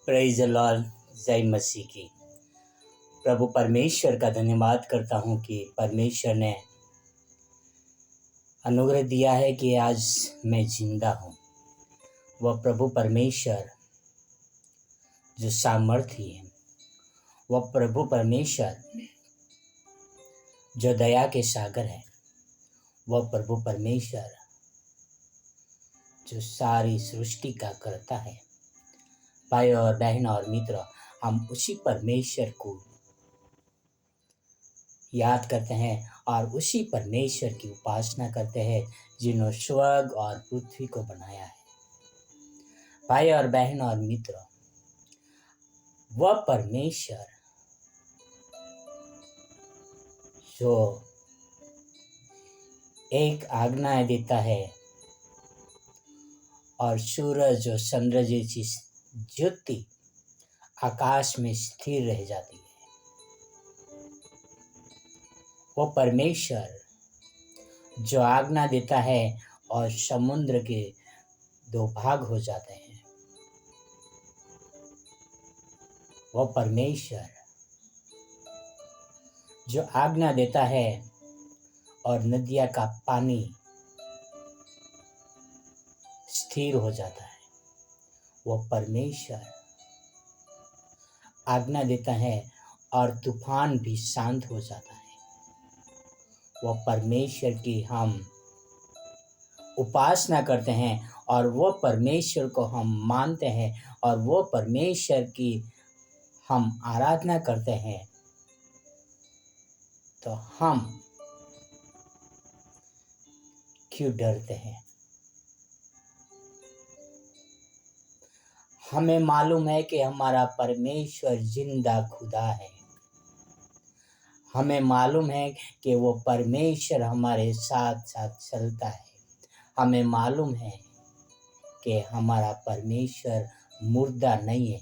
Praise the Lord. जय मसीह की। प्रभु परमेश्वर का धन्यवाद करता हूँ कि परमेश्वर ने अनुग्रह दिया है कि आज मैं जिंदा हूँ। वह प्रभु परमेश्वर जो सामर्थी है, वह प्रभु परमेश्वर जो दया के सागर है, वह प्रभु परमेश्वर जो सारी सृष्टि का करता है। भाई और बहन और मित्र, हम उसी परमेश्वर को याद करते हैं और उसी परमेश्वर की उपासना करते हैं जिन्होंने स्वर्ग और पृथ्वी को बनाया है। भाई और बहन और मित्र, वह परमेश्वर जो एक आज्ञा देता है और सूरज और चंद्र जैसी ज्योति आकाश में स्थिर रह जाती है। वो परमेश्वर जो आज्ञा देता है और समुद्र के दो भाग हो जाते हैं। वो परमेश्वर जो आज्ञा देता है और नदिया का पानी स्थिर हो जाता है। वो परमेश्वर आज्ञा देता है और तूफान भी शांत हो जाता है। वह परमेश्वर की हम उपासना करते हैं और वो परमेश्वर को हम मानते हैं और वो परमेश्वर की हम आराधना करते हैं, तो हम क्यों डरते हैं? हमें मालूम है कि हमारा परमेश्वर जिंदा खुदा है। हमें मालूम है कि वो परमेश्वर हमारे साथ साथ चलता है। हमें मालूम है कि हमारा परमेश्वर मुर्दा नहीं है।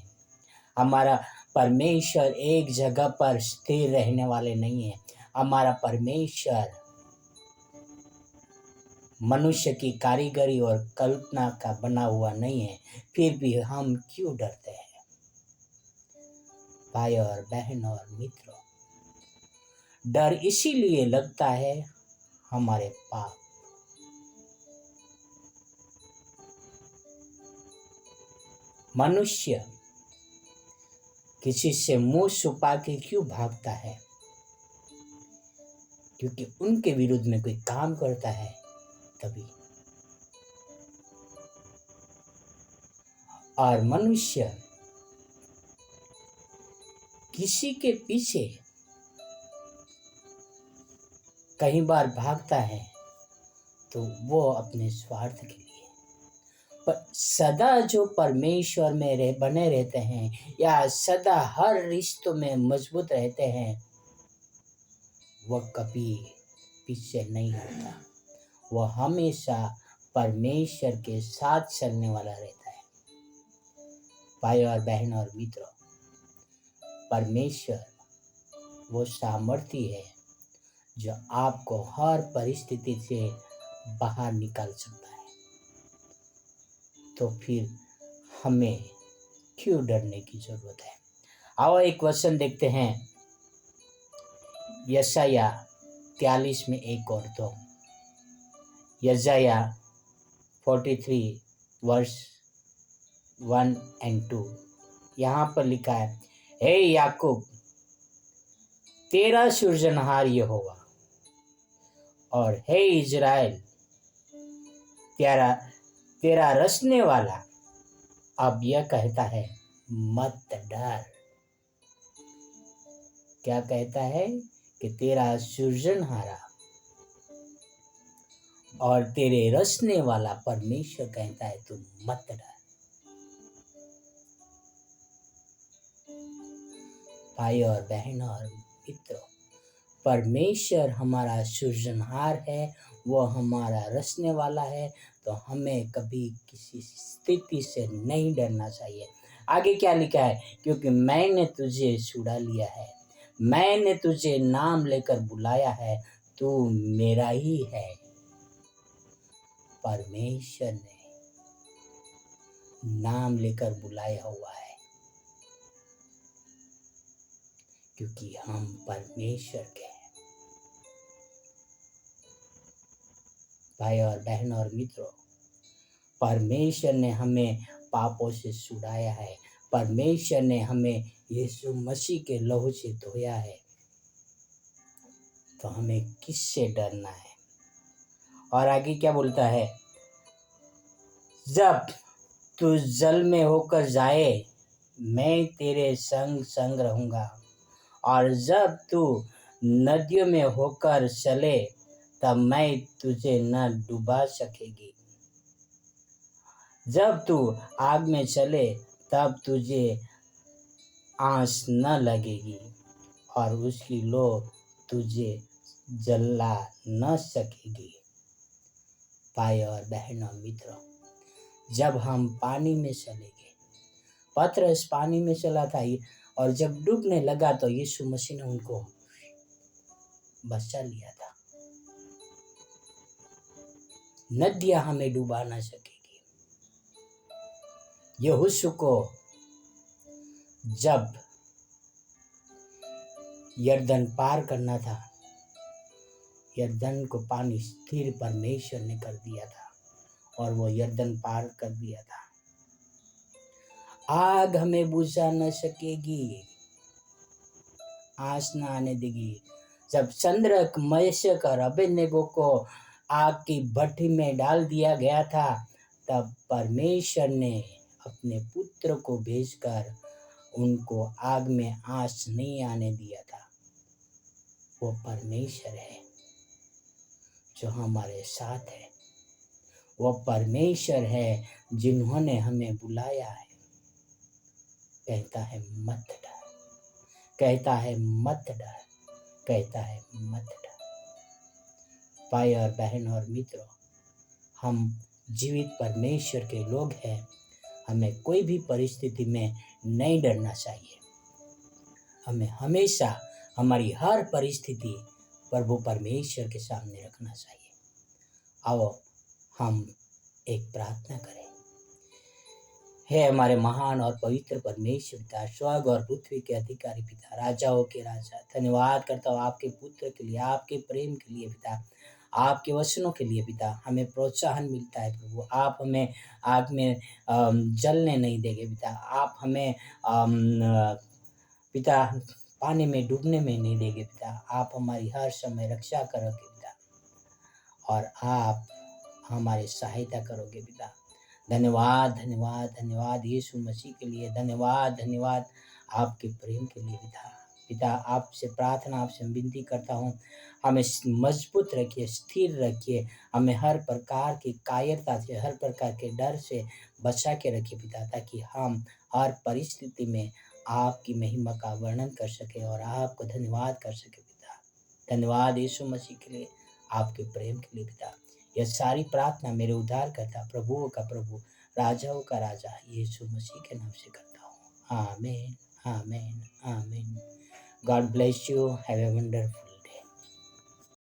हमारा परमेश्वर एक जगह पर स्थिर रहने वाले नहीं है। हमारा परमेश्वर मनुष्य की कारीगरी और कल्पना का बना हुआ नहीं है। फिर भी हम क्यों डरते हैं? भाई और बहन और मित्रों, डर इसीलिए लगता है हमारे पाप। मनुष्य किसी से मुंह छुपा के क्यों भागता है? क्योंकि उनके विरुद्ध में कोई काम करता है तभी। और मनुष्य किसी के पीछे कई बार भागता है तो वो अपने स्वार्थ के लिए, पर सदा जो परमेश्वर में बने रहते हैं या सदा हर रिश्तों में मजबूत रहते हैं, वह कभी पीछे नहीं हटता। वह हमेशा परमेश्वर के साथ चलने वाला रहता है। भाई और बहन और मित्रों, परमेश्वर वो सामर्थी है जो आपको हर परिस्थिति से बाहर निकाल सकता है। तो फिर हमें क्यों डरने की जरूरत है? आओ एक वचन देखते हैं, यशाया 43 में 1 और 2। यशाया 43 वर्स 1 और 2। यहाँ पर लिखा है, हे याकूब, तेरा सृजनहार यहोवा, और हे इज़राइल, तेरा रचने वाला अब यह कहता है, मत डर। क्या कहता है? कि तेरा सृजनहारा और तेरे रचने वाला परमेश्वर कहता है, तुम मत डर। भाई और बहन और मित्रों, परमेश्वर हमारा सृजनहार है, वो हमारा रचने वाला है, तो हमें कभी किसी स्थिति से नहीं डरना चाहिए। आगे क्या लिखा है? क्योंकि मैंने तुझे छुड़ा लिया है, मैंने तुझे नाम लेकर बुलाया है, तू मेरा ही है। परमेश्वर ने नाम लेकर बुलाया हुआ है। क्योंकि हम परमेश्वर के हैं। भाई और बहन और मित्रों, परमेश्वर ने हमें पापों से छुड़ाया है। परमेश्वर ने हमें यीशु मसीह के लहू से धोया है। तो हमें किससे डरना है? और आगे क्या बोलता है? जब तू जल में होकर जाए, मैं तेरे संग संग रहूँगा। और जब तू नदियों में होकर चले, तब मैं तुझे न डुबा सकेगी। जब तू आग में चले, तब तुझे आँच न लगेगी और उसकी लो तुझे जला न सकेगी। भाई और बहन और मित्रों, जब हम पानी में चलेंगे, पतरस पानी में चला था और जब डूबने लगा तो यीशु मसीह ने उनको बचा लिया था। नदियां हमें डुबा ना सकेगी। यहोशू को जब यरदन पार करना था, यरदन को पानी स्थिर परमेश्वर ने कर दिया था और वो यरदन पार कर दिया था। आग हमें बुझा न सकेगी, आँच न आने देगी। जब चंद्रक, मशक और अबेदनगो को आग की भट्टी में डाल दिया गया था, तब परमेश्वर ने अपने पुत्र को भेजकर उनको आग में आँच नहीं आने दिया था। वो परमेश्वर है जो हमारे साथ है। वो परमेश्वर है जिन्होंने हमें बुलाया है। कहता है मत डर, कहता है मत डर, कहता है मत डर। भाई और बहन और मित्रों, हम जीवित परमेश्वर के लोग हैं। हमें कोई भी परिस्थिति में नहीं डरना चाहिए। हमें हमेशा हमारी हर परिस्थिति प्रभु परमेश्वर के सामने रखना चाहिए। आओ हम एक प्रार्थना करें। हे हमारे महान और पवित्र परमेश्वर पिता, स्वर्ग और पृथ्वी के अधिकारी पिता, राजाओं के राजा, धन्यवाद करता हूँ आपके पुत्र के लिए, आपके प्रेम के लिए पिता, आपके वचनों के लिए पिता। हमें प्रोत्साहन मिलता है प्रभु। आप हमें आग में जलने नहीं देंगे पिता। आप हमें पिता पानी में डूबने में नहीं देंगे पिता। आप हमारी हर समय रक्षा करोगे पिता और आप हमारी सहायता करोगे पिता। धन्यवाद धन्यवाद धन्यवाद यीशु मसीह के लिए। धन्यवाद धन्यवाद आपके प्रेम के लिए पिता। पिता आपसे प्रार्थना, आपसे विनती करता हूँ, हमें मजबूत रखिए, स्थिर रखिए। हमें हर प्रकार की कायरता से, हर प्रकार के डर से बचा के रखिए पिता, ताकि हम हर परिस्थिति में आपकी महिमा का वर्णन कर सके और आपको धन्यवाद कर सके पिता। धन्यवाद यीशु मसीह के लिए, आपके प्रेम के लिए पिता। यह सारी प्रार्थना मेरे उद्धार करता, प्रभुओं का प्रभु, राजाओं का राजा यीशु मसीह के नाम से करता हूँ। आमीन आमीन आमीन। God bless you. Have a wonderful